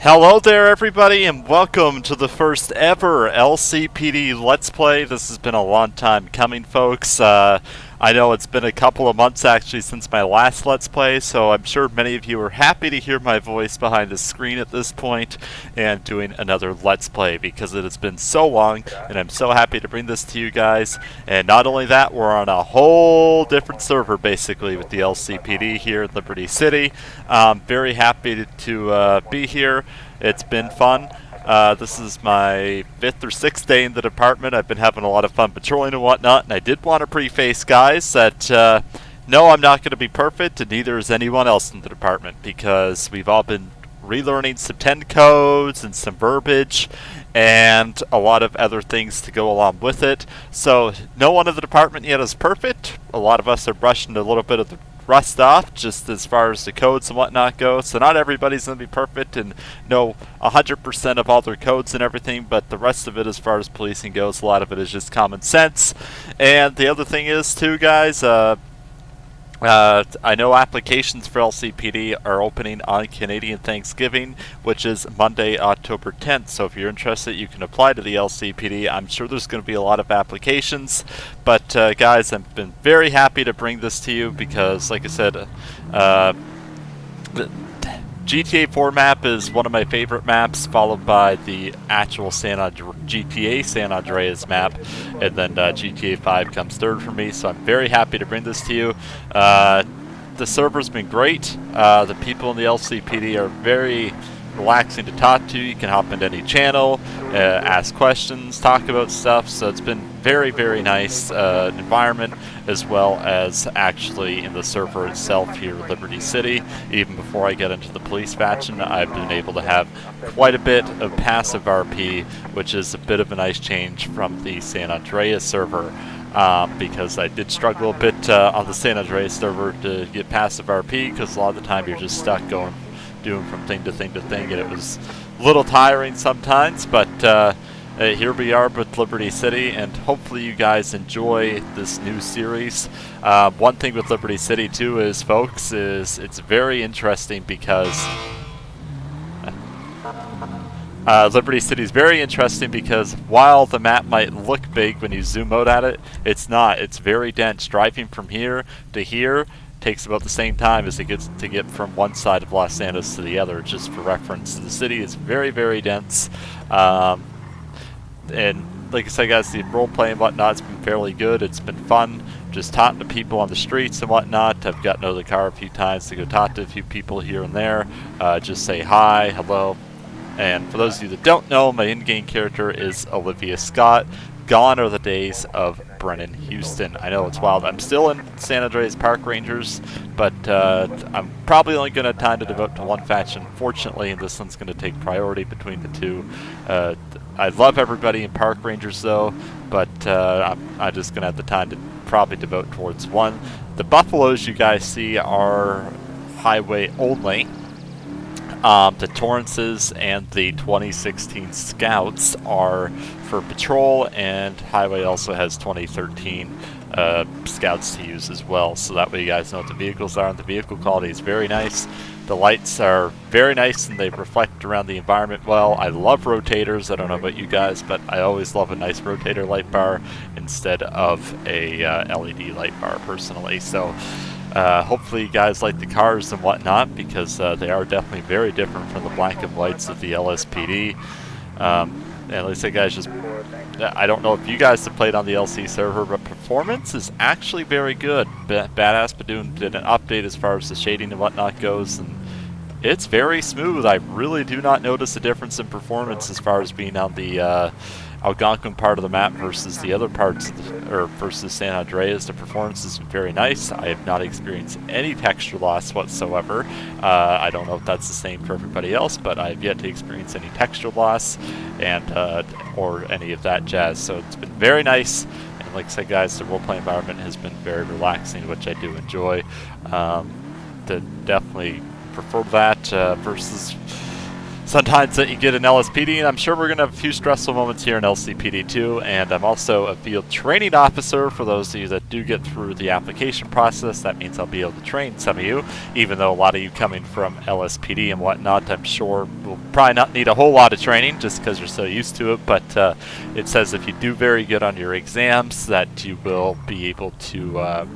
Hello there everybody and welcome to the first ever LCPD Let's Play. This has been a long time coming, folks. I know it's been a couple of months actually since my last Let's Play, so I'm sure many of you are happy to hear my voice behind the screen at this point and doing another Let's Play because it has been so long and I'm so happy to bring this to you guys. And not only that, we're on a whole different server basically with the LCPD here in Liberty City. Very happy to be here. It's been fun. This is my 5th or 6th day in the department. I've been having a lot of fun patrolling and whatnot, and I did want to preface, guys, that no, I'm not going to be perfect, and neither is anyone else in the department, because we've all been relearning some 10 codes and some verbiage, and a lot of other things to go along with it. So no one in the department yet is perfect. A lot of us are brushing a little bit of the rust off just as far as the codes and whatnot go, so not everybody's going to be perfect and know 100% of all their codes and everything, but the rest of it as far as policing goes, a lot of it is just common sense. And the other thing is too, guys, I know applications for LCPD are opening on Canadian Thanksgiving, which is Monday, October 10th. So if you're interested, you can apply to the LCPD. I'm sure there's going to be a lot of applications. But guys, I've been very happy to bring this to you because, like I said, the GTA 4 map is one of my favorite maps, followed by the actual GTA San Andreas map, and then GTA 5 comes third for me, so I'm very happy to bring this to you. The server's been great. The people in the LCPD are very relaxing to talk to. You can hop into any channel, ask questions, talk about stuff, so it's been very, very nice environment, as well as actually in the server itself here in Liberty City. Even before I get into the police faction, I've been able to have quite a bit of passive RP, which is a bit of a nice change from the San Andreas server. Because I did struggle a bit on the San Andreas server to get passive RP, because a lot of the time you're just stuck doing from thing to thing to thing, and it was a little tiring sometimes, but here we are with Liberty City, and hopefully you guys enjoy this new series. One thing with Liberty City too is, folks, it's very interesting because Liberty City is very interesting because while the map might look big when you zoom out at it, it's not. It's very dense. Driving from here to here takes about the same time as it gets to get from one side of Los Angeles to the other. Just for reference, the city is very, very dense. And like I said, guys, the roleplay and whatnot's been fairly good. It's been fun just talking to people on the streets and whatnot. I've gotten out of the car a few times to go talk to a few people here and there. Just say hi, hello. And for those of you that don't know, my in-game character is Olivia Scott. Gone are the days of Brennan Houston. I know it's wild. I'm still in San Andreas Park Rangers, but I'm probably only going to have time to devote to one faction, fortunately, and this one's going to take priority between the two. I love everybody in Park Rangers, though, but I'm just going to have the time to probably devote towards one. The Buffaloes you guys see are highway only. The Torrances and the 2016 Scouts are for patrol, and Highway also has 2013 Scouts to use as well, so that way you guys know what the vehicles are, and the vehicle quality is very nice. The lights are very nice and they reflect around the environment well. I love rotators. I don't know about you guys, but I always love a nice rotator light bar instead of a LED light bar personally. So hopefully you guys like the cars and whatnot, because they are definitely very different from the black and whites of the LSPD. And like I said, guys, just I don't know if you guys have played on the LC server, but performance is actually very good. Badass Badoon did an update as far as the shading and whatnot goes, and it's very smooth. I really do not notice a difference in performance as far as being on the Algonquin part of the map versus the other parts, or versus San Andreas. The performance is very nice. I have not experienced any texture loss whatsoever. I don't know if that's the same for everybody else, but I have yet to experience any texture loss and or any of that jazz. So it's been very nice. And like I said, guys, the roleplay environment has been very relaxing, which I do enjoy. Definitely prefer that versus sometimes that you get an LSPD, and I'm sure we're going to have a few stressful moments here in LCPD too. And I'm also a field training officer for those of you that do get through the application process. That means I'll be able to train some of you, even though a lot of you coming from LSPD and whatnot, I'm sure will probably not need a whole lot of training just because you're so used to it. But it says if you do very good on your exams that you will be able to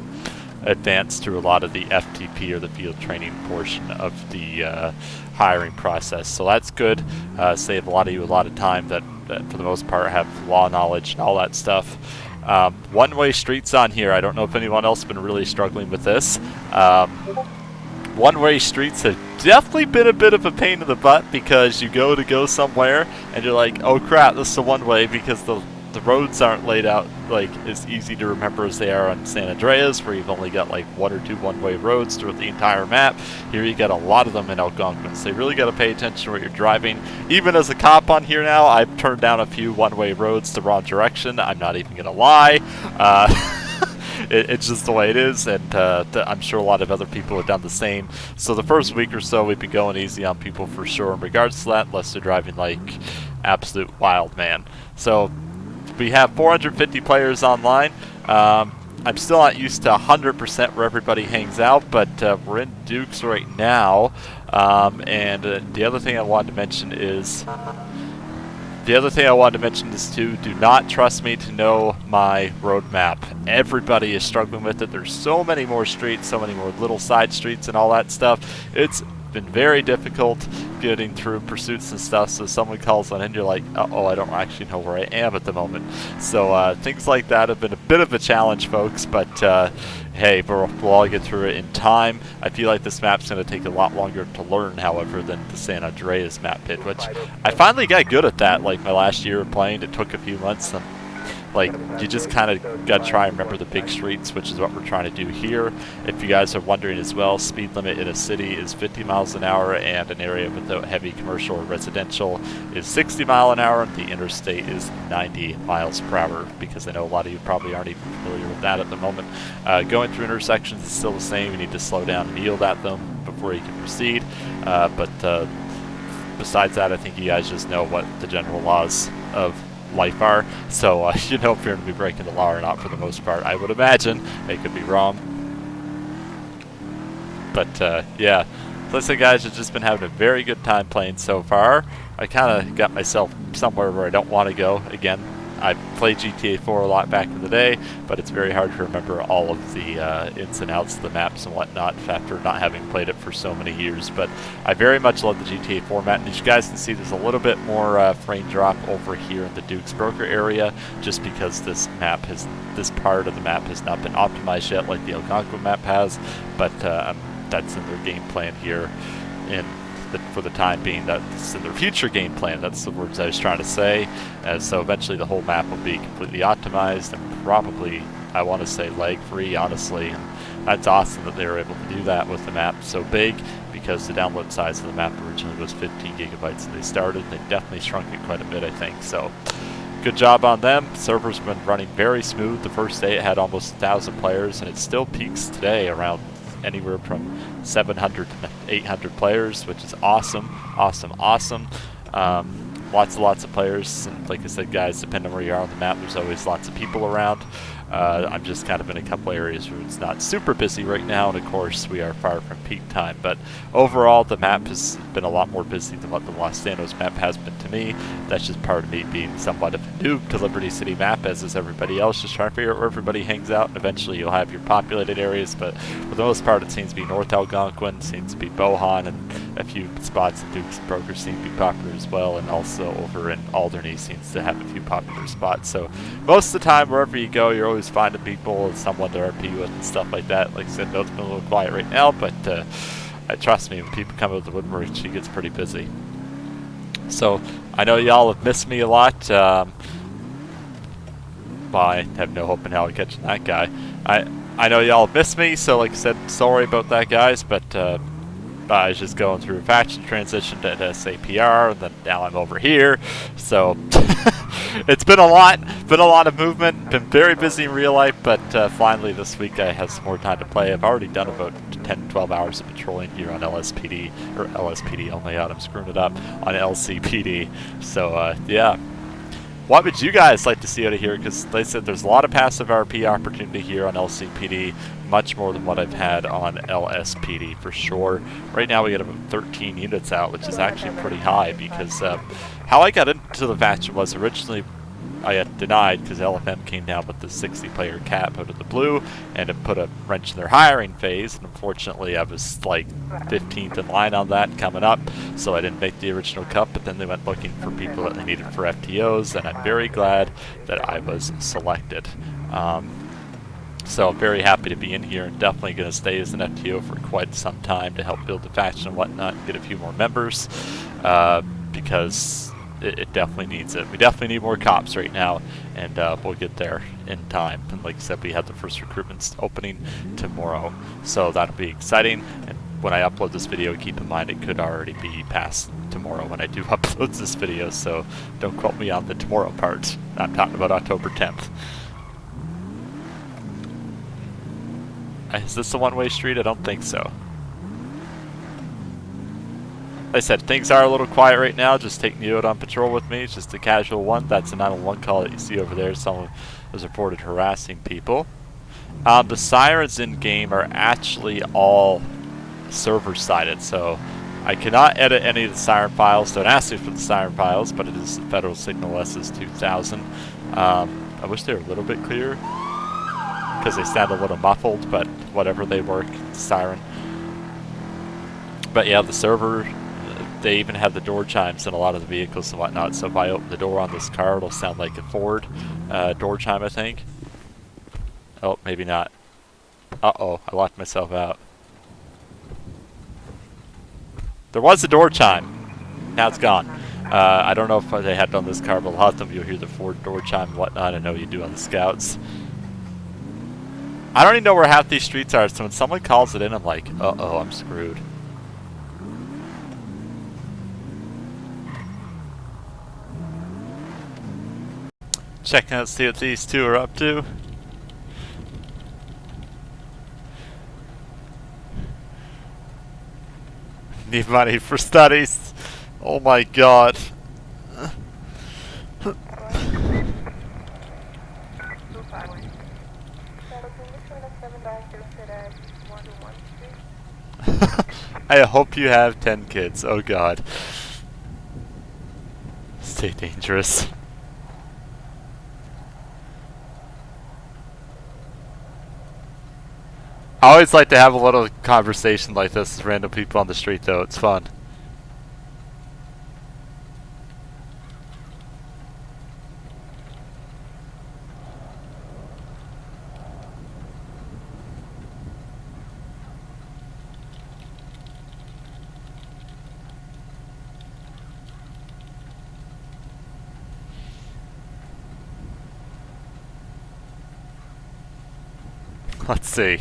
advance through a lot of the FTP or the field training portion of the hiring process. So that's good. Save a lot of you a lot of time that for the most part have law knowledge and all that stuff. One-way streets on here. I don't know if anyone else has been really struggling with this. One-way streets have definitely been a bit of a pain in the butt because you go somewhere and you're like, oh crap, this is a one-way because the roads aren't laid out like as easy to remember as they are on San Andreas, where you've only got like 1 or 2 one-way roads throughout the entire map. Here you got a lot of them in Algonquin, so you really got to pay attention to where you're driving. Even as a cop on here now, I've turned down a few one-way roads the wrong direction. I'm not even gonna lie. It's just the way it is, and I'm sure a lot of other people have done the same. So the first week or so, we've been going easy on people for sure in regards to that, unless they're driving like absolute wild man. So we have 450 players online. I'm still not used to 100% where everybody hangs out, but we're in Dukes right now. And the other thing I wanted to mention is too, do not trust me to know my roadmap. Everybody is struggling with it. There's so many more streets, so many more little side streets and all that stuff. It's been very difficult getting through pursuits and stuff, so someone calls on and you're like, uh-oh, I don't actually know where I am at the moment. So things like that have been a bit of a challenge, folks, but hey, we'll all get through it in time. I feel like this map's going to take a lot longer to learn, however, than the San Andreas map did, which I finally got good at that. Like my last year of playing, it took a few months. Like, you just kind of got to try and remember the big streets, which is what we're trying to do here. If you guys are wondering as well, speed limit in a city is 50 miles an hour, and an area without heavy commercial or residential is 60 miles an hour, and the interstate is 90 miles per hour, because I know a lot of you probably aren't even familiar with that at the moment. Going through intersections is still the same. You need to slow down and yield at them before you can proceed. But besides that, I think you guys just know what the general laws of life are, so you know if you're going to be breaking the law or not for the most part, I would imagine. I could be wrong, but yeah. Listen guys, I've just been having a very good time playing so far. I kind of got myself somewhere where I don't want to go. Again, I played GTA 4 a lot back in the day, but it's very hard to remember all of the ins and outs of the maps and whatnot after not having played it for so many years. But I very much love the GTA format, and as you guys can see, there's a little bit more frame drop over here in the Dukes Broker area, just because this part of the map has not been optimized yet like the Algonquin map has, but that's in their game plan here for the time being. That's in their future game plan. That's the words I was trying to say. So eventually the whole map will be completely optimized and probably, I want to say, lag-free, honestly. And that's awesome that they were able to do that with the map so big, because the download size of the map originally was 15 gigabytes when they started. They definitely shrunk it quite a bit, I think. So good job on them. Server's been running very smooth. The first day it had almost 1,000 players, and it still peaks today around anywhere from 700 to 800 players, which is awesome. Lots of players, and like I said guys, depending on where you are on the map, there's always lots of people around. I'm just kind of in a couple areas where it's not super busy right now, and of course we are far from peak time, but overall the map has been a lot more busy than what the Los Santos map has been to me. That's just part of me being somewhat of a noob to Liberty City map, as is everybody else, just trying to figure out where everybody hangs out, and eventually you'll have your populated areas, but for the most part it seems to be North Algonquin, seems to be Bohan, and a few spots in Dukes and Brokers seem to be popular as well, and also over in Alderney seems to have a few popular spots. So most of the time, wherever you go, you're always finding people and someone to RP with and stuff like that. Like I said, it's been a little quiet right now, but trust me, when people come out of the woodwork, she gets pretty busy. So I know y'all have missed me a lot. Well, I have no hope in hell of catching that guy. I know y'all have missed me, so like I said, sorry about that, guys, but I was just going through a faction transition to SAPR, and then now I'm over here, so It's been a lot of movement. Been very busy in real life, but finally this week I have some more time to play. I've already done about 10, 12 hours of patrolling here on LSPD, or LSPD, oh my god, I'm screwing it up, on LCPD. So, yeah. What would you guys like to see out of here? Because like I said, there's a lot of passive RP opportunity here on LCPD, much more than what I've had on LSPD for sure. Right now we get about 13 units out, which is actually pretty high because how I got into the faction was originally I had denied because LFM came down with the 60-player cap out of the blue, and it put a wrench in their hiring phase, and unfortunately I was like 15th in line on that coming up, so I didn't make the original cut, but then they went looking for people that they needed for FTOs, and I'm very glad that I was selected. So I'm very happy to be in here, and definitely going to stay as an FTO for quite some time to help build the faction and whatnot, and get a few more members, because it definitely needs it. We definitely need more cops right now, and we'll get there in time. And like I said, we have the first recruitment opening tomorrow, so that'll be exciting. And when I upload this video, keep in mind it could already be past tomorrow when I do upload this video, so don't quote me on the tomorrow part. I'm talking about October 10th. Is this a one-way street? I don't think so. Like I said, things are a little quiet right now. Just taking you out on patrol with me. It's just a casual one. That's a 911 call that you see over there. Someone was reported harassing people. The sirens in-game are actually all server-sided, so I cannot edit any of the siren files. Don't ask me for the siren files, but it is the Federal Signal SS2000. I wish they were a little bit clearer, because they sound a little muffled, but whatever, they work. Siren. But yeah, the server, they even have the door chimes in a lot of the vehicles and whatnot, so if I open the door on this car, it'll sound like a Ford door chime, I think. Oh, maybe not. Uh-oh, I locked myself out. There was a door chime. Now it's gone. I don't know if they had it on this car, but a lot of them you'll hear the Ford door chime and whatnot. I know you do on the Scouts. I don't even know where half these streets are, so when someone calls it in, I'm like, uh-oh, I'm screwed. Checking out, see what these two are up to. Need money for studies. Oh my god. I hope you have 10 kids. Oh god. Stay dangerous. I always like to have a little conversation like this with random people on the street, though. It's fun. Let's see.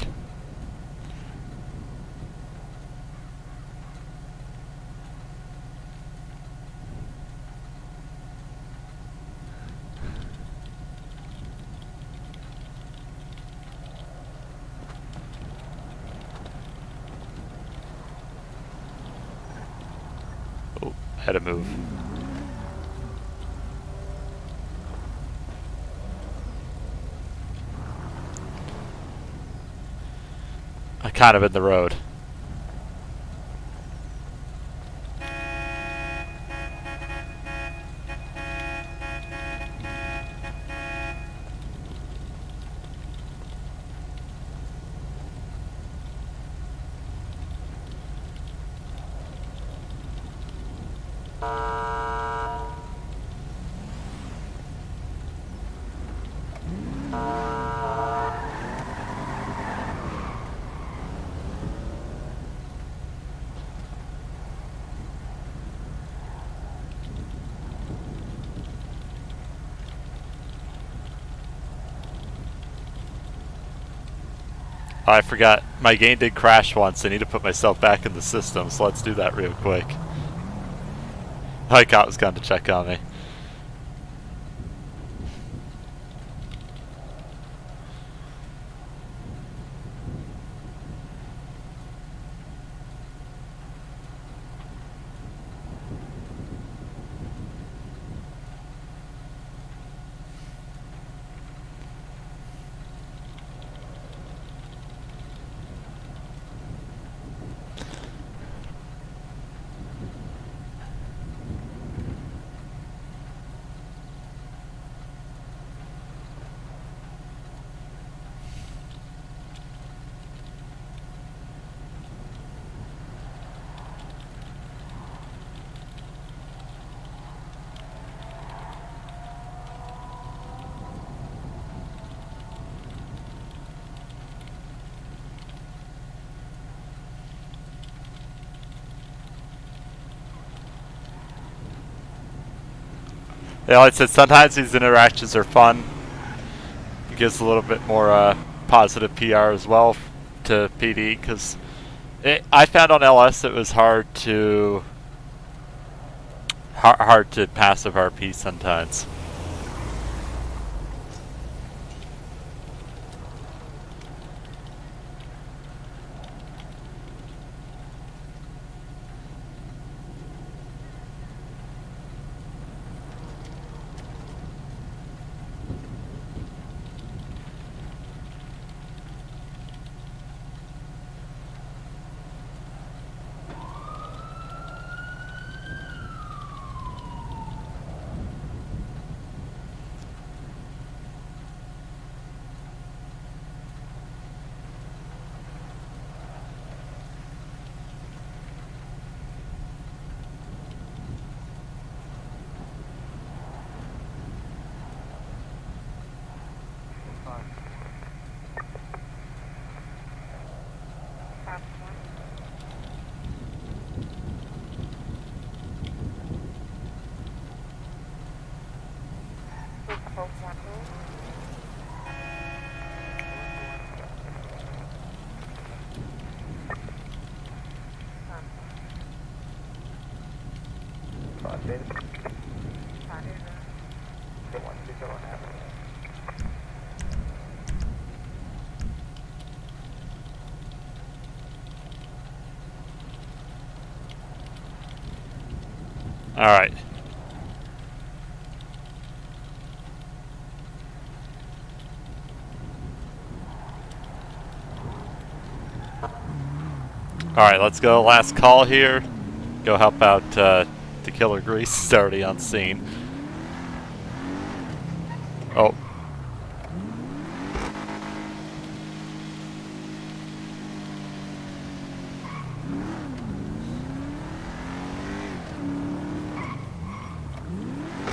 Oh, had to move. Kind of in the road. Oh, I forgot. My game did crash once. I need to put myself back in the system, so let's do that real quick. My cop was going to check on me. Yeah, like I said, sometimes these interactions are fun. It gives a little bit more positive PR as well to PD, because I found on LS it was hard to passive RP sometimes. Alright. Alright, let's go. Last call here. Go help out the Killer Grease. He's already on scene. Oh.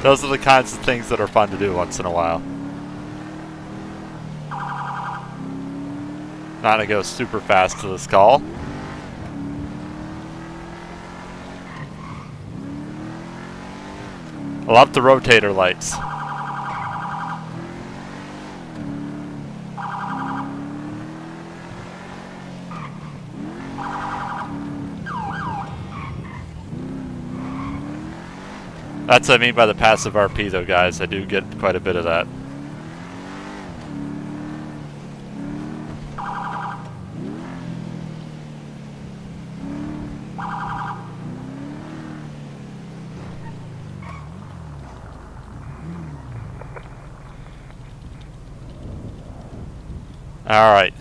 Those are the kinds of things that are fun to do once in a while. Not gonna go super fast to this call. I love the rotator lights. That's what I mean by the passive RP though, guys. I do get quite a bit of that. Alright.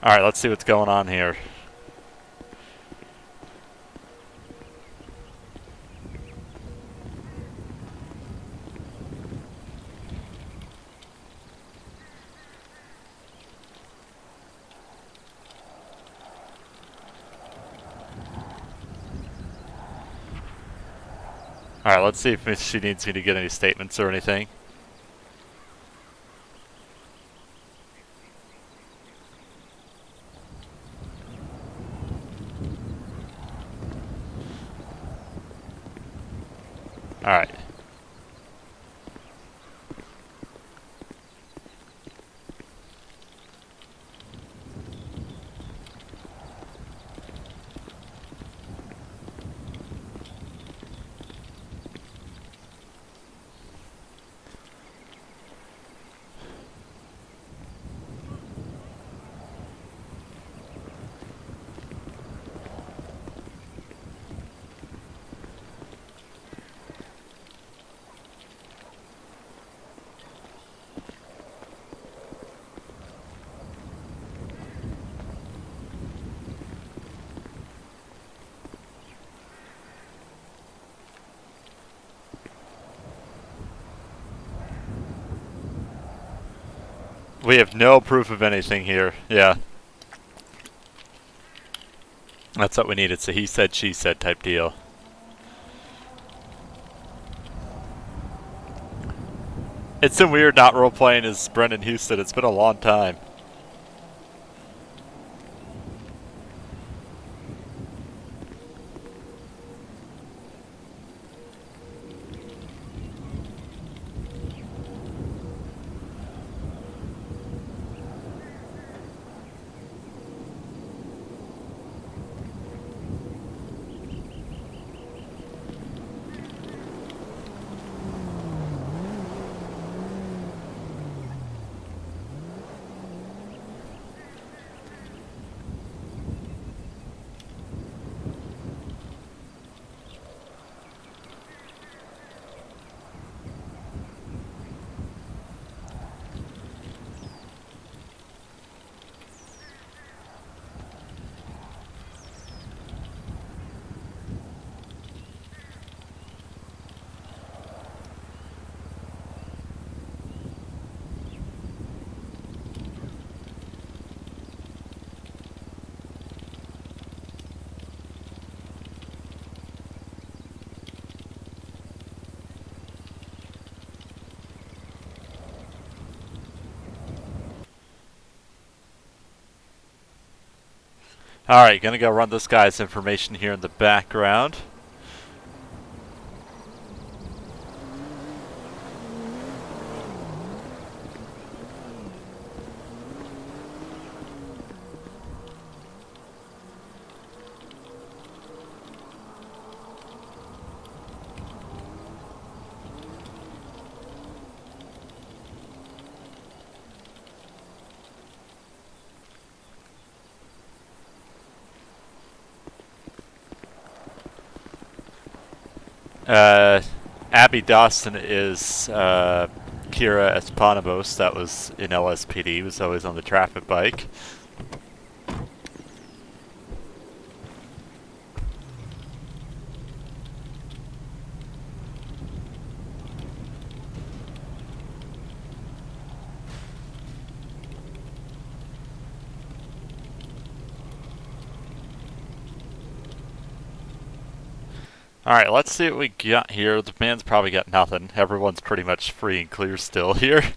Alright, let's see what's going on here. Alright, let's see if she needs me to get any statements or anything. Alright. We have no proof of anything here. Yeah. That's what we need. It's a he said, she said type deal. It's so weird not role playing as Brendan Houston. It's been a long time. Alright, gonna go run this guy's information here in the background. Abby Dawson is Kira Espanabos. That was in LSPD. Was always on the traffic bike. Alright, let's see what we got here. The man's probably got nothing. Everyone's pretty much free and clear still here.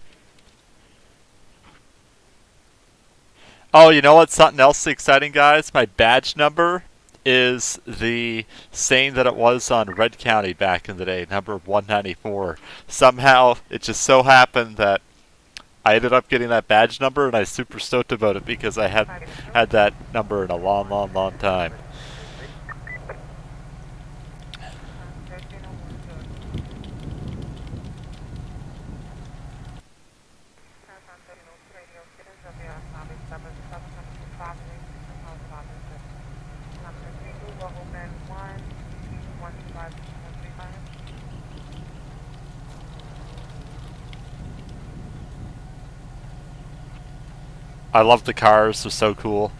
Oh, you know what's something else exciting, guys? My badge number is the same that it was on Red County back in the day, number 194. Somehow, it just so happened that I ended up getting that badge number, and I was super stoked about it because I had that number in a long, long, long time. I love the cars, they're so cool.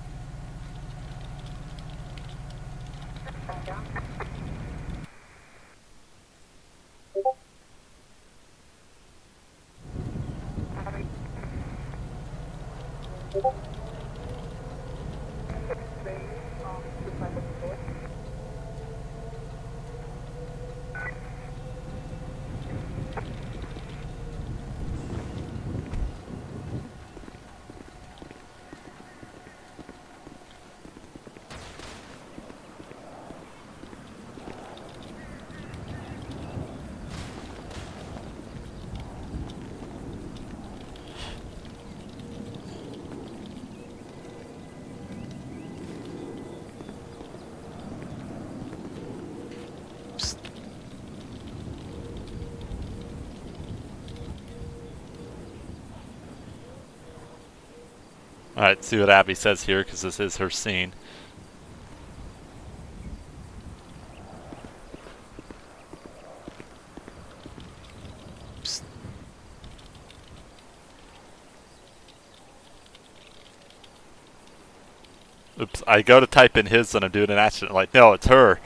Alright, see what Abby says here, because this is her scene. Psst. Oops, I go to type in his and I'm doing an accident, like, no, it's her.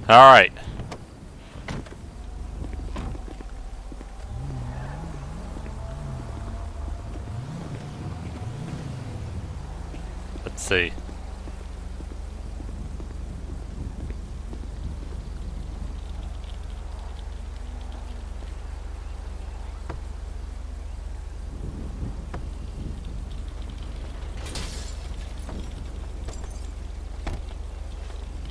Alright. Let's see.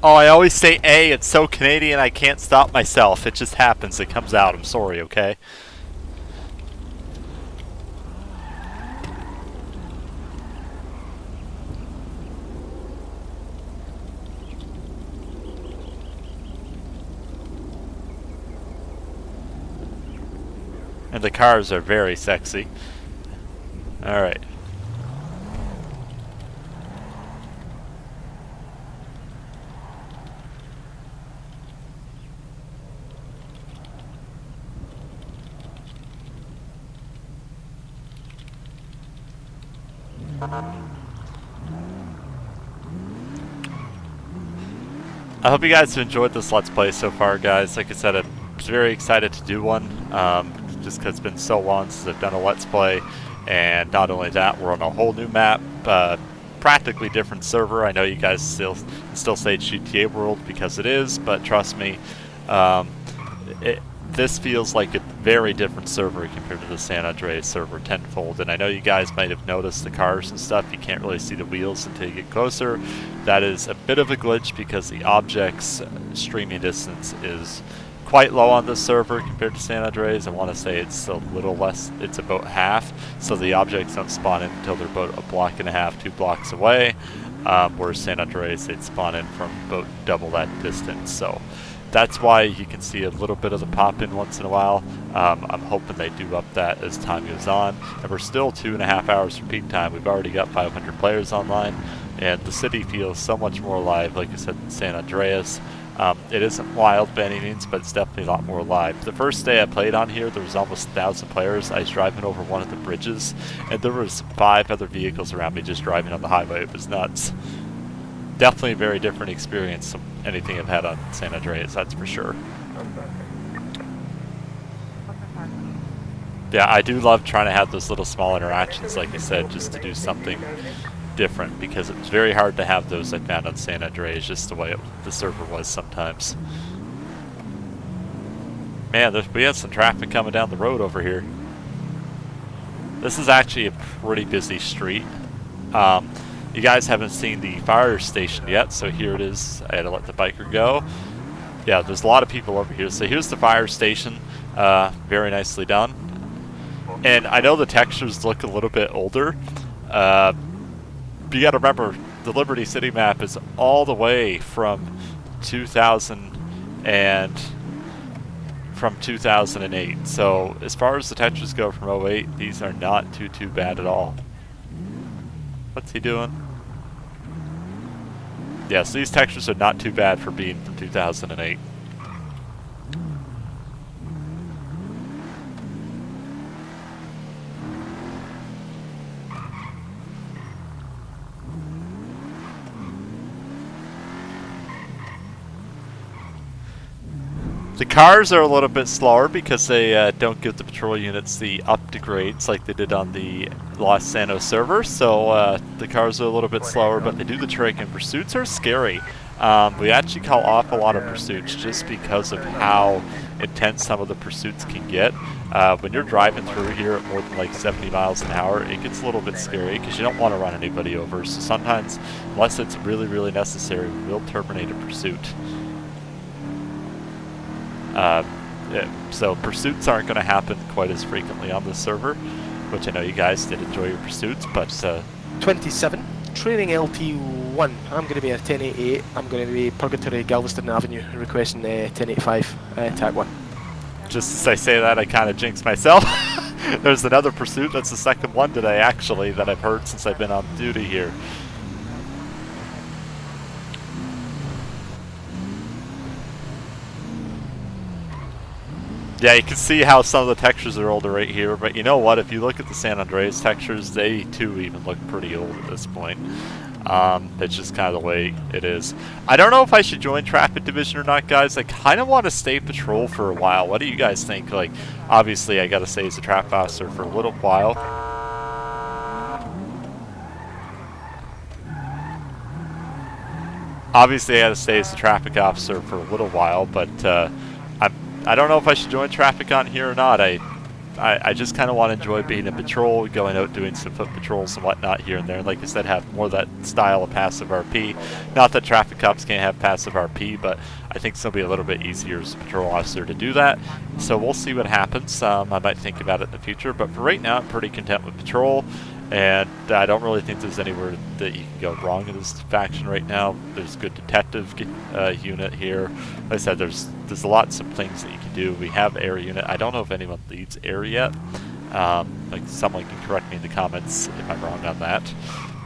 Oh, I always say A. It's so Canadian I can't stop myself. It just happens. It comes out. I'm sorry, okay? And the cars are very sexy. Alright. I hope you guys have enjoyed this Let's Play so far, guys. Like I said, I'm very excited to do one, just because it's been so long since I've done a Let's Play. And not only that, we're on a whole new map, practically different server. I know you guys still say GTA World because it is, but trust me, this feels like a very different server compared to the San Andreas server tenfold. And I know you guys might have noticed the cars and stuff. You can't really see the wheels until you get closer. That is a bit of a glitch because the object's streaming distance is quite low on this server compared to San Andreas. I want to say it's a little less, it's about half. So the objects don't spawn in until they're about a block and a half, 2 blocks away. Whereas San Andreas, they'd spawn in from about double that distance. So that's why you can see a little bit of the pop-in once in a while. I'm hoping they do up that as time goes on. And we're still 2.5 hours from peak time. We've already got 500 players online. And the city feels so much more alive, like I said, in San Andreas. It isn't wild by any means, but it's definitely a lot more alive. The first day I played on here, there was almost 1,000 players. I was driving over one of the bridges, and there was 5 other vehicles around me just driving on the highway. It was nuts. Definitely a very different experience from anything I've had on San Andreas, that's for sure. Yeah, I do love trying to have those little small interactions, like I said, just to do something different, because it was very hard to have those I found on San Andreas, just the way the server was sometimes. Man, we had some traffic coming down the road over here. This is actually a pretty busy street. You guys haven't seen the fire station yet, so here it is. I had to let the biker go. Yeah, there's a lot of people over here. So here's the fire station. Very nicely done. And I know the textures look a little bit older. You got to remember, the Liberty City map is all the way from 2008. So as far as the textures go from '08, these are not too bad at all. What's he doing? Yeah, so these textures are not too bad for being from 2008. The cars are a little bit slower because they don't give the patrol units the upgrades like they did on the Los Santos server, so the cars are a little bit slower, but they do the trick, and pursuits are scary. We actually call off a lot of pursuits just because of how intense some of the pursuits can get. When you're driving through here at more than like 70 miles an hour, it gets a little bit scary because you don't want to run anybody over, so sometimes, unless it's really necessary, we'll terminate a pursuit. So pursuits aren't going to happen quite as frequently on this server, which I know you guys did enjoy your pursuits, but 27, training LT1. I'm going to be a 1088. I'm going to be Purgatory Galveston Avenue, requesting 1085, tag 1. Just as I say that, I kind of jinx myself. There's another pursuit. That's the second one today, actually, that I've heard since I've been on duty here. Yeah, you can see how some of the textures are older right here, but you know what? If you look at the San Andreas textures, they too even look pretty old at this point. It's just kind of the way it is. I don't know if I should join traffic division or not, guys. I kind of want to stay patrol for a while. What do you guys think? Like, obviously, I got to stay as a traffic officer for a little while. Obviously, I got to stay as a traffic officer for a little while, but I don't know if I should join traffic on here or not. I just kind of want to enjoy being in patrol, going out doing some foot patrols and whatnot here and there. And like I said, have more of that style of passive RP. Not that traffic cops can't have passive RP, but I think it's going to be a little bit easier as a patrol officer to do that. So we'll see what happens. I might think about it in the future, but for right now, I'm pretty content with patrol. And I don't really think there's anywhere that you can go wrong in this faction right now. There's a good detective unit here. Like I said, there's a lots of things that you can do. We have air unit. I don't know if anyone leads air yet. Like someone can correct me in the comments if I'm wrong on that.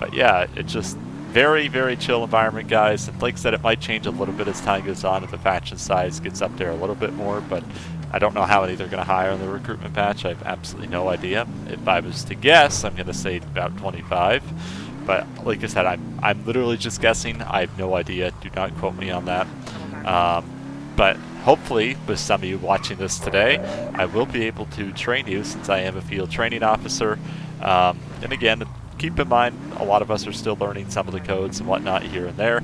But yeah, it's just very, very chill environment, guys. And like I said, it might change a little bit as time goes on if the faction size gets up there a little bit more, but I don't know how many they're going to hire in the recruitment batch. I have absolutely no idea. If I was to guess, I'm going to say about 25. But like I said, I'm literally just guessing. I have no idea. Do not quote me on that. But hopefully, with some of you watching this today, I will be able to train you since I am a field training officer. And again, keep in mind, a lot of us are still learning some of the codes and whatnot here and there.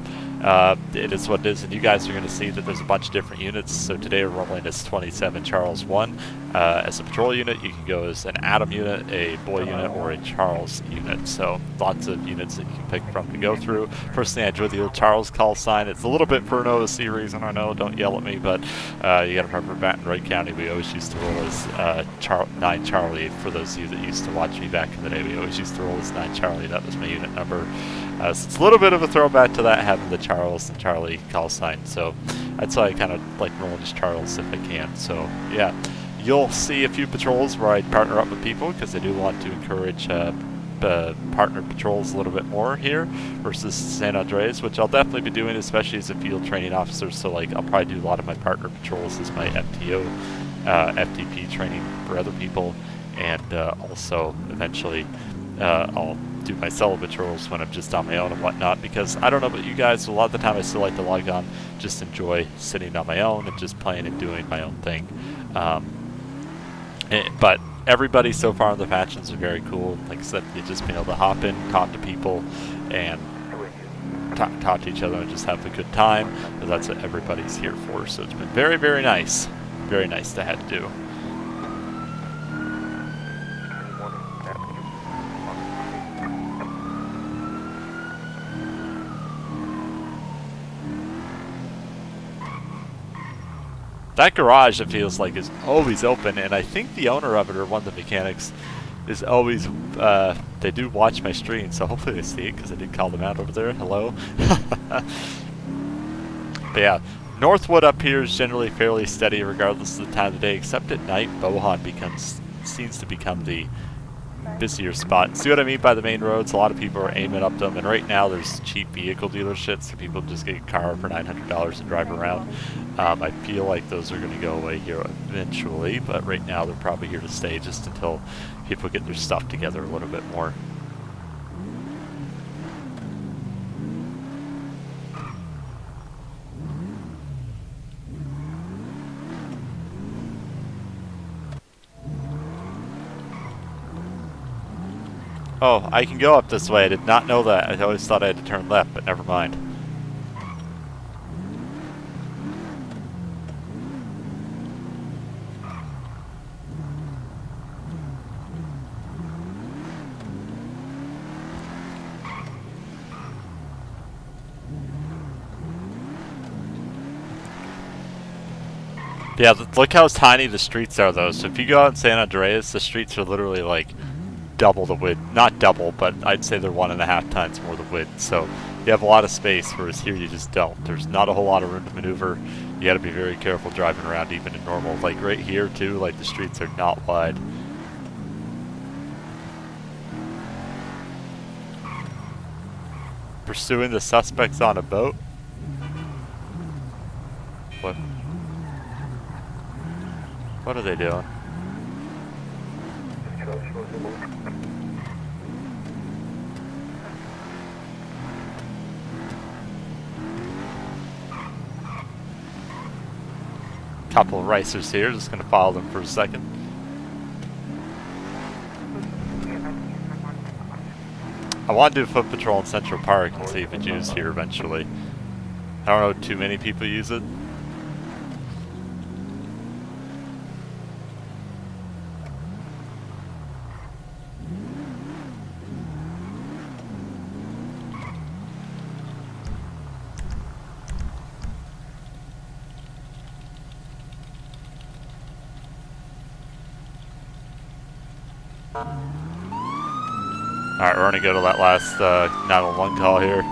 It is what it is, and you guys are going to see that there's a bunch of different units. So today we're rolling as 27 Charles 1. As a patrol unit, you can go as an Adam unit, a Boy unit, or a Charles unit. So lots of units that you can pick from to go through. Personally, I enjoy the old Charles call sign. It's a little bit for no series, and I know, don't yell at me, but you got to remember back in Wright County, we always used to roll as 9 Charlie. For those of you that used to watch me back in the day, we always used to roll as 9 Charlie. That was my unit number. So it's a little bit of a throwback to that, having the Charles and Charlie call sign. So that's why I kind of like rolling as Charles if I can. So yeah, you'll see a few patrols where I partner up with people because I do want to encourage partner patrols a little bit more here versus San Andreas, which I'll definitely be doing, especially as a field training officer. So like I'll probably do a lot of my partner patrols as my FTO, FTP training for other people, and also eventually I'll do my solo patrols when I'm just on my own and whatnot, because I don't know about you guys, a lot of the time I still like to log on, just enjoy sitting on my own and just playing and doing my own thing. But everybody so far in the factions are very cool. Like I said, you've just been able to hop in, talk to people, and talk to each other and just have a good time, because that's what everybody's here for. So it's been very, very nice to have to do. That garage, it feels like, is always open, and I think the owner of it, or one of the mechanics, is always, they do watch my stream, so hopefully they see it, because I did call them out over there. Hello. But yeah, Northwood up here is generally fairly steady regardless of the time of the day, except at night, Bohan seems to become the busier spot. See what I mean by the main roads? A lot of people are aiming up them, and right now there's cheap vehicle dealerships, so people just get a car for $900 and drive around. I feel like those are going to go away here eventually, but right now they're probably here to stay just until people get their stuff together a little bit more. Oh, I can go up this way. I did not know that. I always thought I had to turn left, but never mind. Yeah, look how tiny the streets are, though. So if you go out in San Andreas, the streets are literally like double the width. Not double, but I'd say they're 1.5 times more the width. So you have a lot of space, whereas here you just don't. There's not a whole lot of room to maneuver. You got to be very careful driving around, even in normal. Like right here, too, like the streets are not wide. Pursuing the suspects on a boat? What? What are they doing? Couple of racers here, just gonna follow them for a second. I want to do foot patrol in Central Park and see if it's used here eventually. I don't know too many people use it. Alright, we're gonna go to that last 911 call here.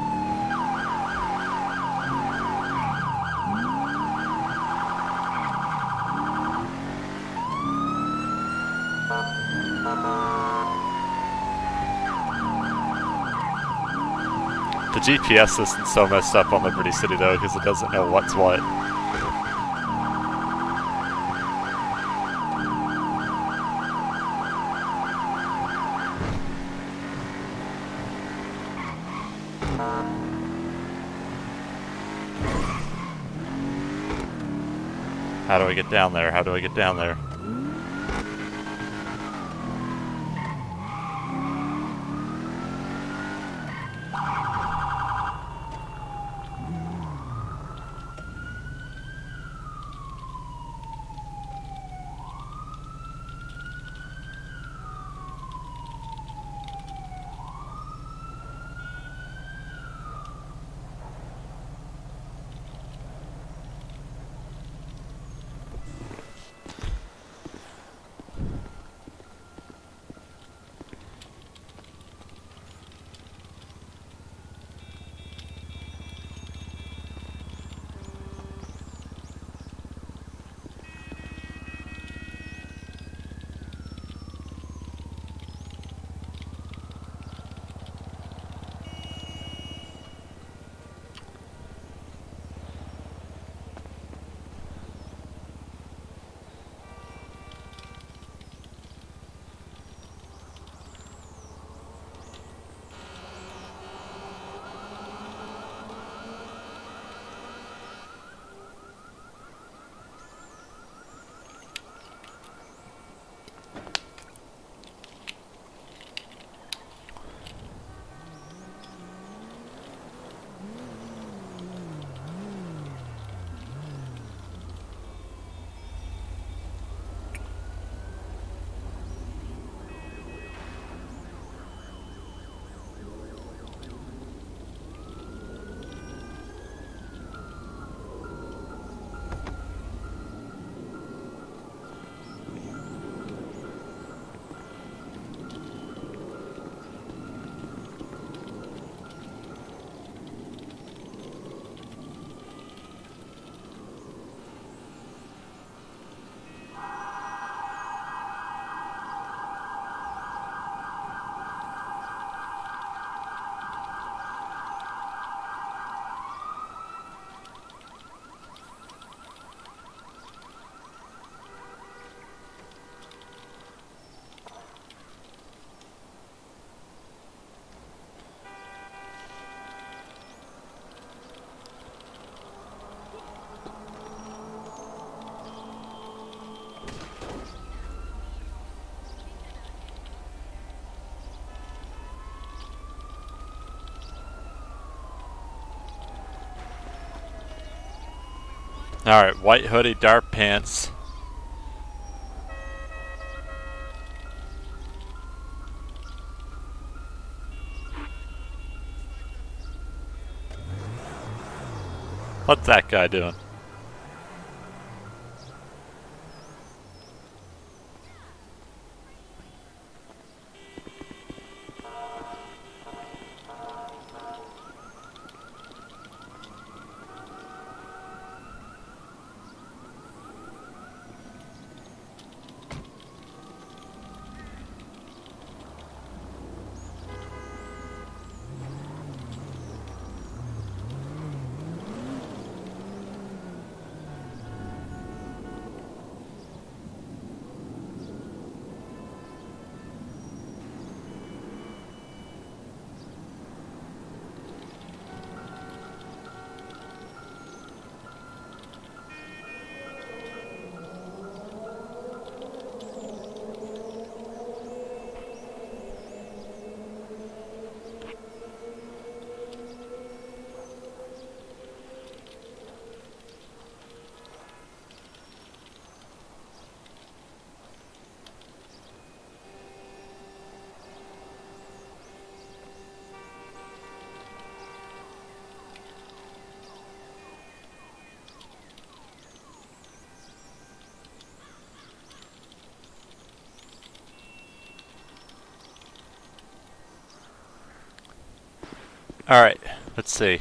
The GPS system's so messed up on Liberty City though, because it doesn't know what's what. How do I get down there? How do I get down there? Alright, white hoodie, dark pants. What's that guy doing? Alright, let's see.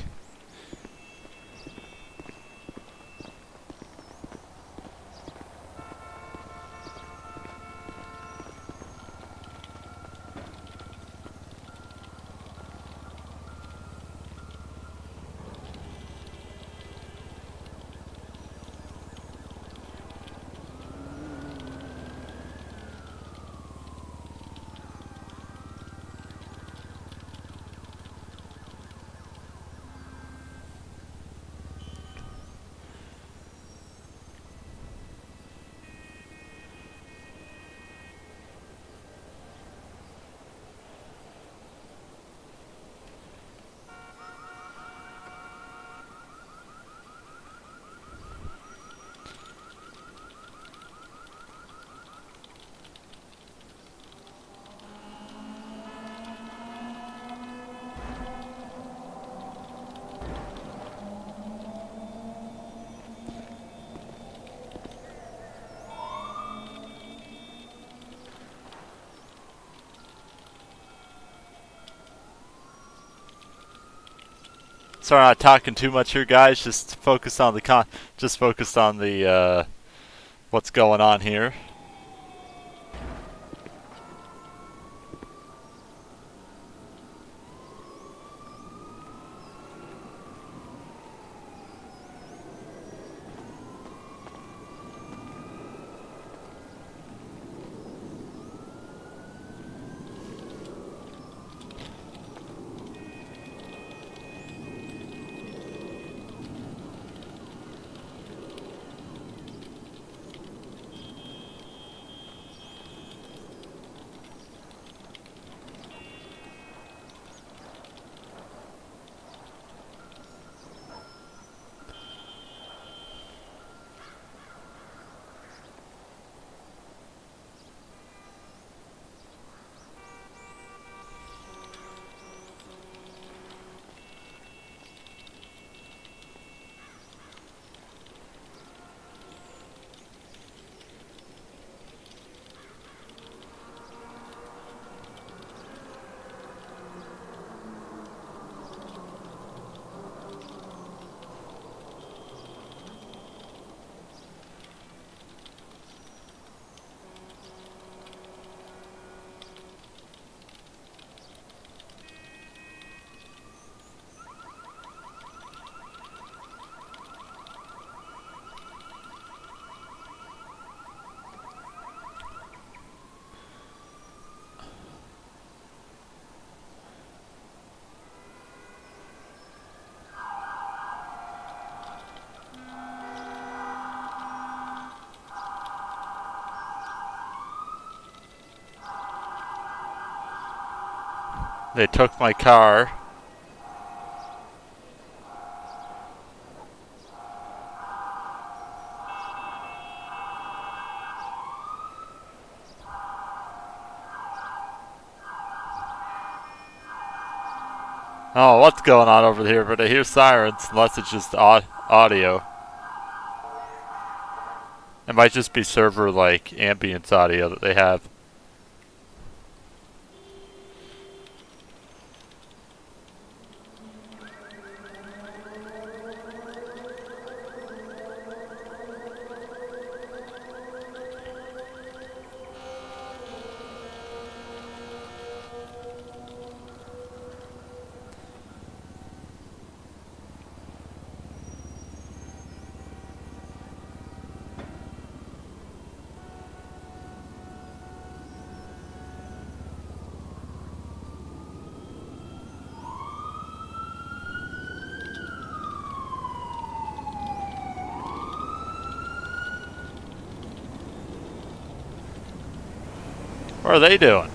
Sorry, I'm not talking too much here, guys. Just focus on the what's going on here. They took my car. Oh, what's going on over here? But I hear sirens, unless it's just audio. It might just be server like ambience audio that they have. What are they doing?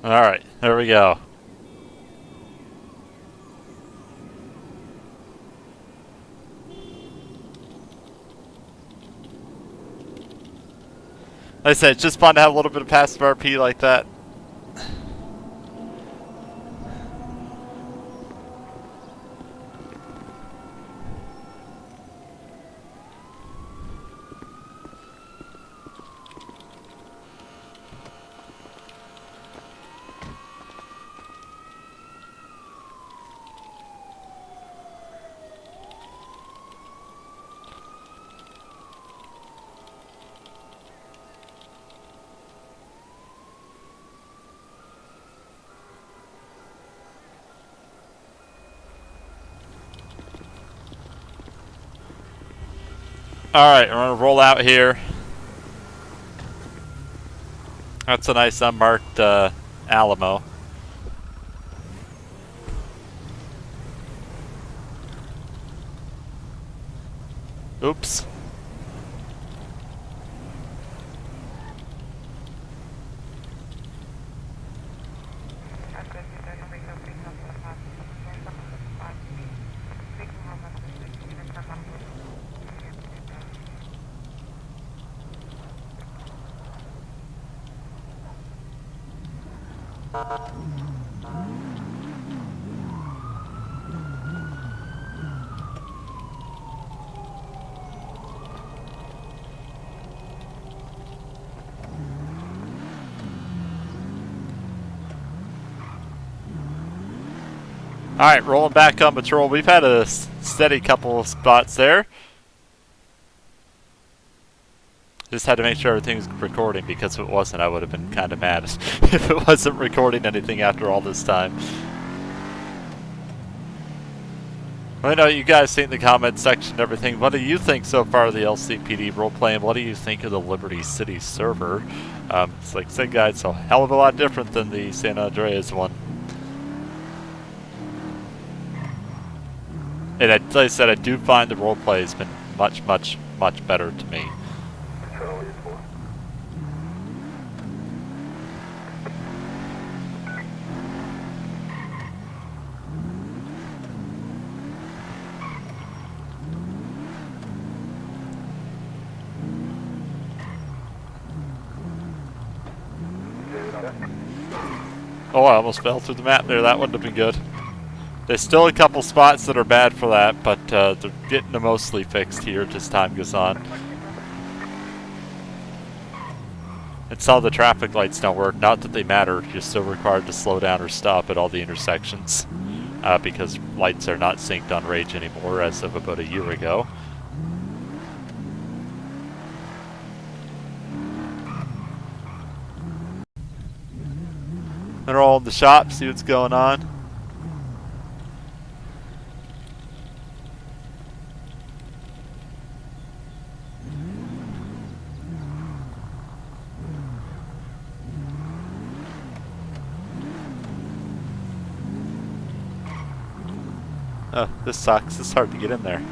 Alright, there we go. Like I said, it's just fun to have a little bit of passive RP like that. Alright, we're gonna roll out here. That's a nice unmarked Alamo. Oops. Alright, rolling back on patrol. We've had a steady couple of spots there. Just had to make sure everything's recording, because if it wasn't, I would have been kind of mad if it wasn't recording anything after all this time. Let me know what you guys think in the comment section and everything. What do you think so far of the LCPD roleplay, and what do you think of the Liberty City server? It's like I said, guys, it's a hell of a lot different than the San Andreas one. And like I said, I do find the roleplay has been much, much, much better to me. Oh, I almost fell through the map there. That wouldn't have been good. There's still a couple spots that are bad for that, but they're getting them mostly fixed here as time goes on. And some of the traffic lights don't work. Not that they matter. You're still required to slow down or stop at all the intersections because lights are not synced on Rage anymore as of about a year ago. They're all in the shop, see what's going on. Oh, this sucks. It's hard to get in there.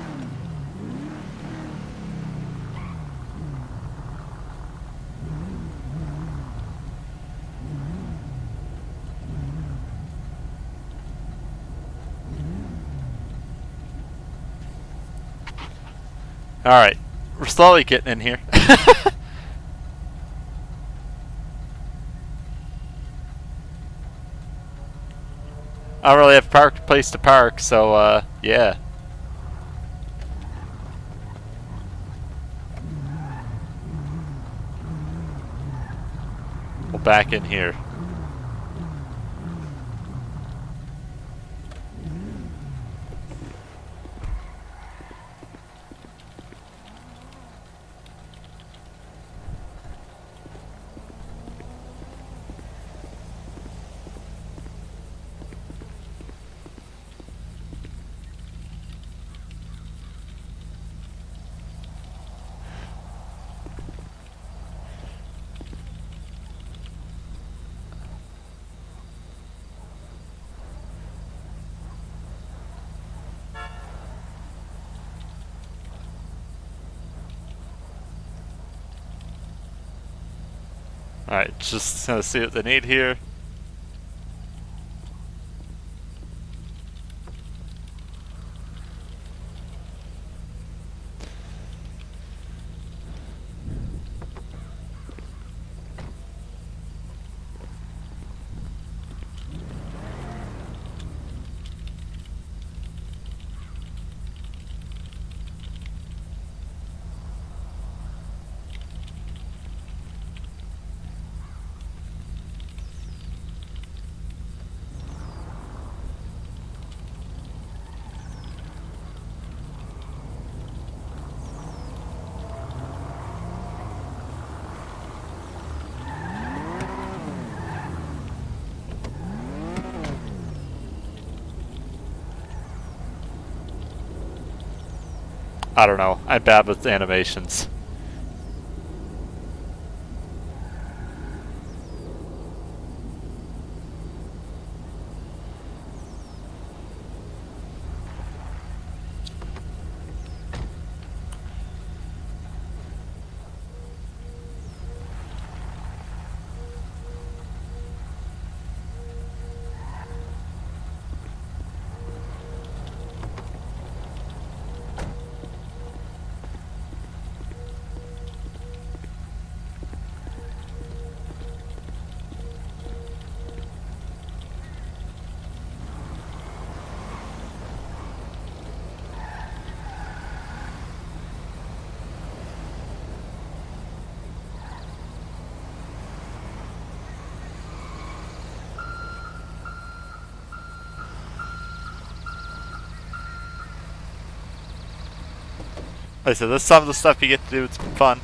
Alright, we're slowly getting in here. I don't really have a place to park, so yeah. We'll back in here. Alright, just gonna see what they need here. I don't know. I'm bad with animations. Like I said, this is some of the stuff you get to do. It's fun.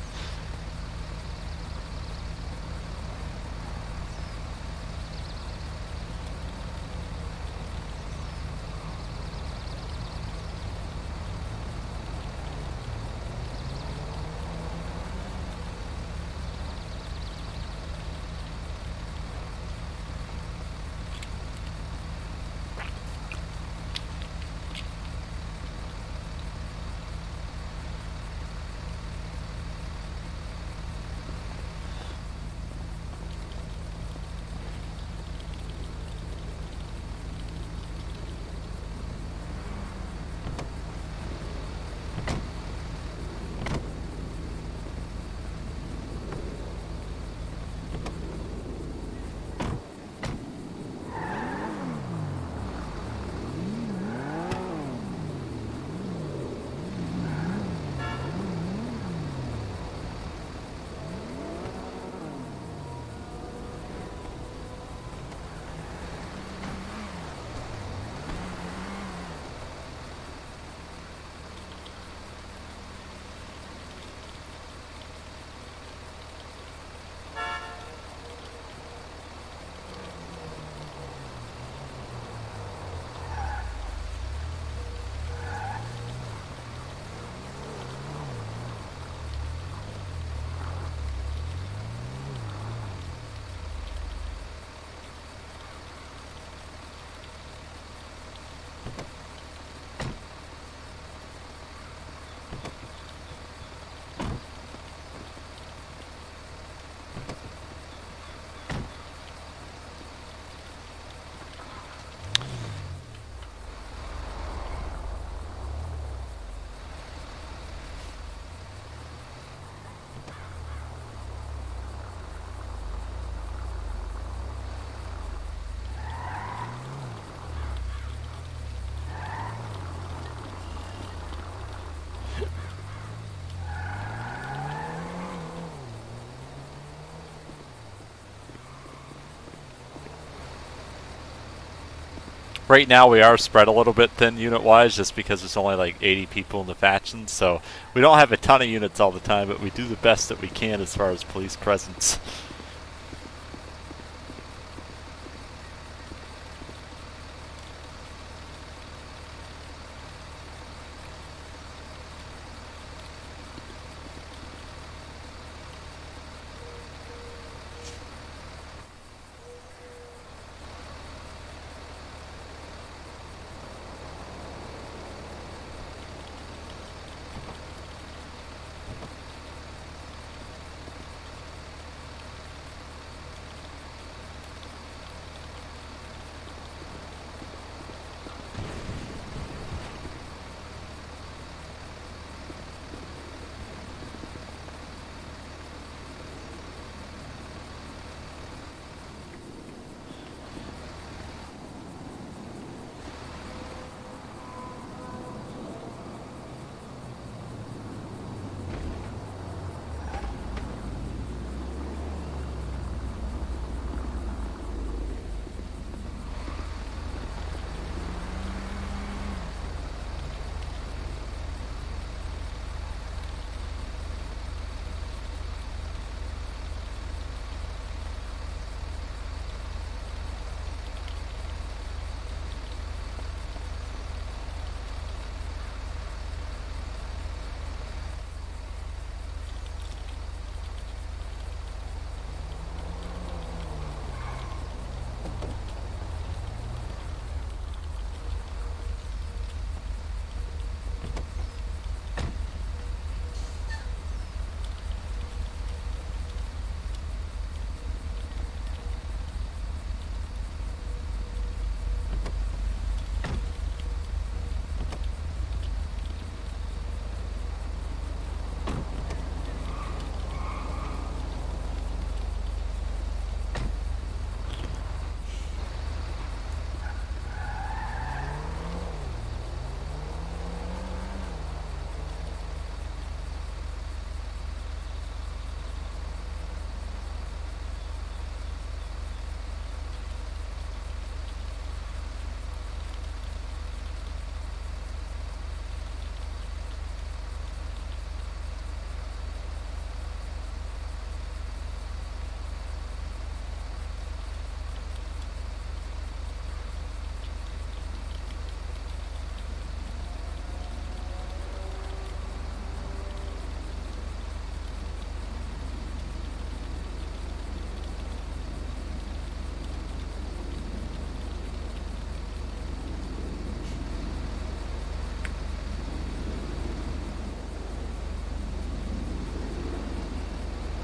Right now we are spread a little bit thin unit-wise just because there's only like 80 people in the faction, so we don't have a ton of units all the time, but we do the best that we can as far as police presence.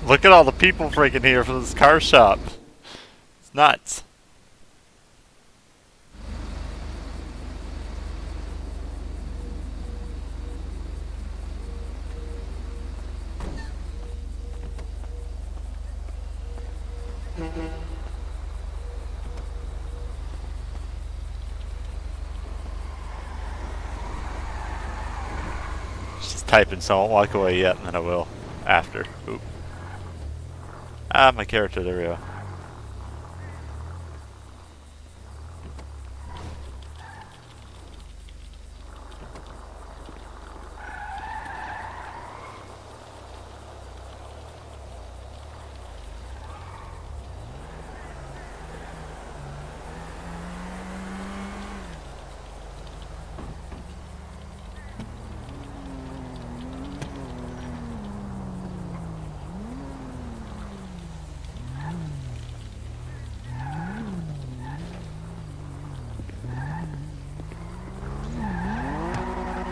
Look at all the people freaking here for this car shop. It's nuts. Just typing, so I won't walk away yet, and then I will after. Oop. Ah, my character, there we go.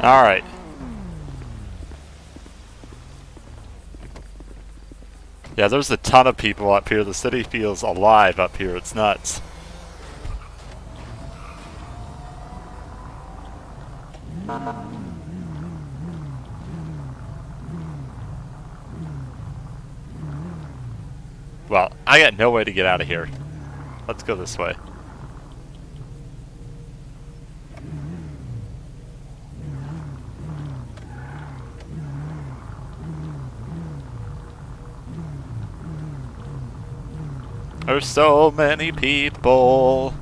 Alright. Yeah, there's a ton of people up here. The city feels alive up here. It's nuts. Well, I got no way to get out of here. Let's go this way. There's so many people.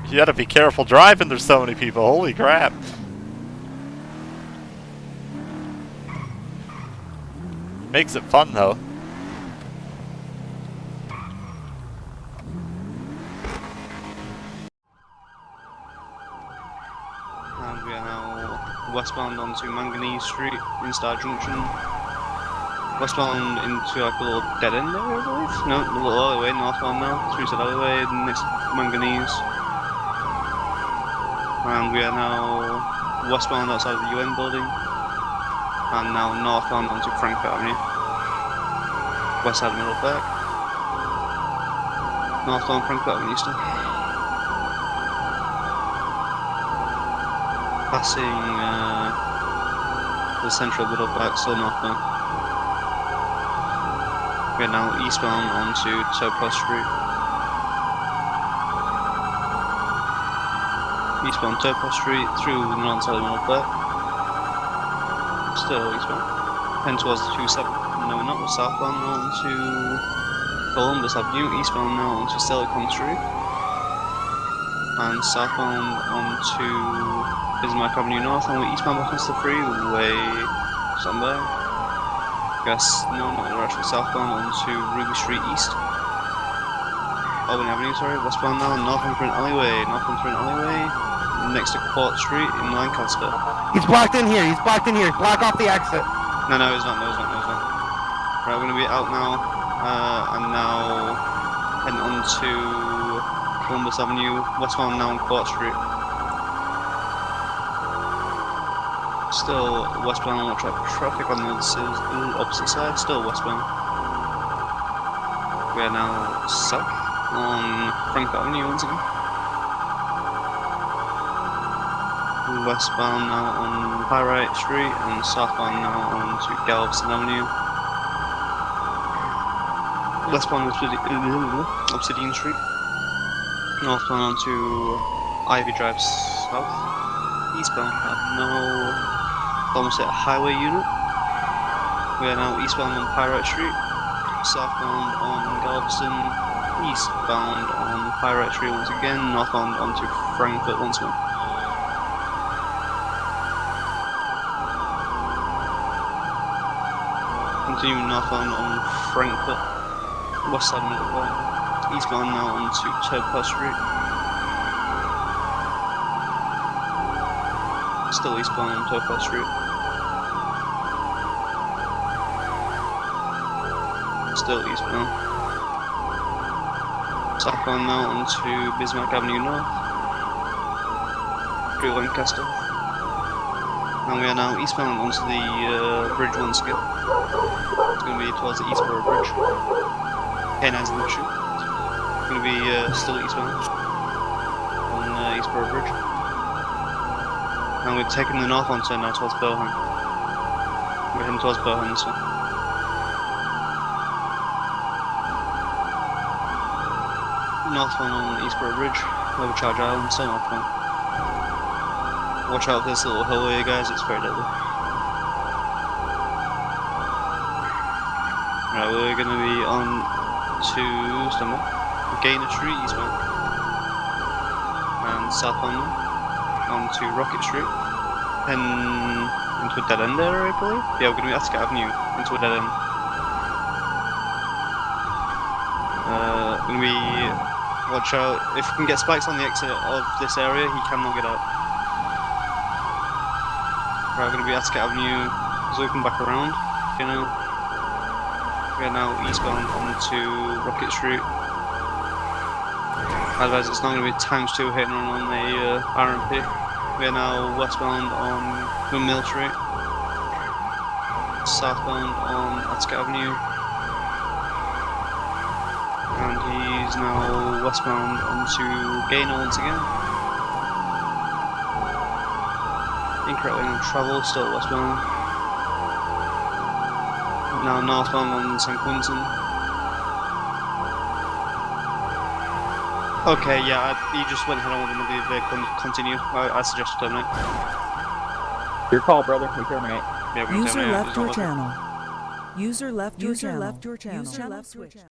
You gotta be careful driving, there's so many people. Holy crap. Makes it fun though. And we are now westbound onto Manganese Street in Star Junction. Westbound into like a little dead end area, I believe? No, a little alleyway, northbound now. Through to the alleyway, next Manganese. And we are now westbound outside of the UN building. And now northbound onto Frankfurt Avenue. West side of Middleburg. Northbound Frankfurt Avenue still. Passing the centre of Middleburg, still northbound. We are now eastbound onto Topaz Street. Eastbound Topaz Street through the north side of Middleburg. Still eastbound. Heading towards the 27. No, we're not. We're southbound now onto Columbus Avenue. Eastbound now onto Silicon Street. And southbound onto Bismarck Avenue North. And we're eastbound back onto the freeway. Stand by. Yes, no, we're actually southbound onto Ruby Street East. Albany Avenue, sorry, westbound now, northbound through an alleyway, next to Court Street in Lancaster. He's blocked in here. He's blocked in here. Block off the exit. No, he's not. Right, we're going to be out now, and now heading on to Columbus Avenue, westbound now on Court Street. Still westbound, watch out for traffic on the opposite side, still westbound. We are now south on Frankfurt Avenue once again. Westbound now on Pyrite Street and southbound now on to Galveston Avenue. Westbound Obsidian Street. Northbound onto Ivy Drive South. Eastbound now almost at a highway unit. We are now eastbound on Pyrite Street. Southbound on Galveston. Eastbound on Pyrite Street once again. Northbound onto Frankfurt once more. Continuing northbound on Frankfurt, west side of Middleburg. Eastbound now onto Topaz Street. Still eastbound on Topaz Street. Still eastbound. Southbound now onto Bismarck Avenue North. Through Lancaster. And we are now eastbound onto the bridge once again. It's going to be towards the Eastborough Bridge. K9's in the chute. It's going to be still eastbound on Eastborough Bridge. And we're taking the northbound turn now towards Bohan. We're heading towards Bohan, so. Northbound on Eastborough Bridge, Overcharge Island, so northbound. Watch out for this little hill here, guys, it's very deadly. Right, we're going to be on to Gainer Street eastbound. And southbound on to Rocket Street. Heading into a dead end area, I believe? Yeah, we're going to be Ascot Avenue into a dead end. Going to be. Watch out, if we can get spikes on the exit of this area, he cannot get out. Right, we're going to be Ascot Avenue, so we come back around, you know. We're now eastbound onto Rocket Street. Otherwise it's not going to be ×2 hit and run on the RMP. We are now westbound on Windmill Street. Southbound on Ascot Avenue. And he's now westbound onto Gaynor once again. Incorrect lane of travel, still westbound. Now northbound on St. Quentin. Okay, yeah, he just went head on with him. They continue. I suggest we terminate. Your call, brother. We terminate. Yeah, we're going to terminate. User left your channel. User left your channel.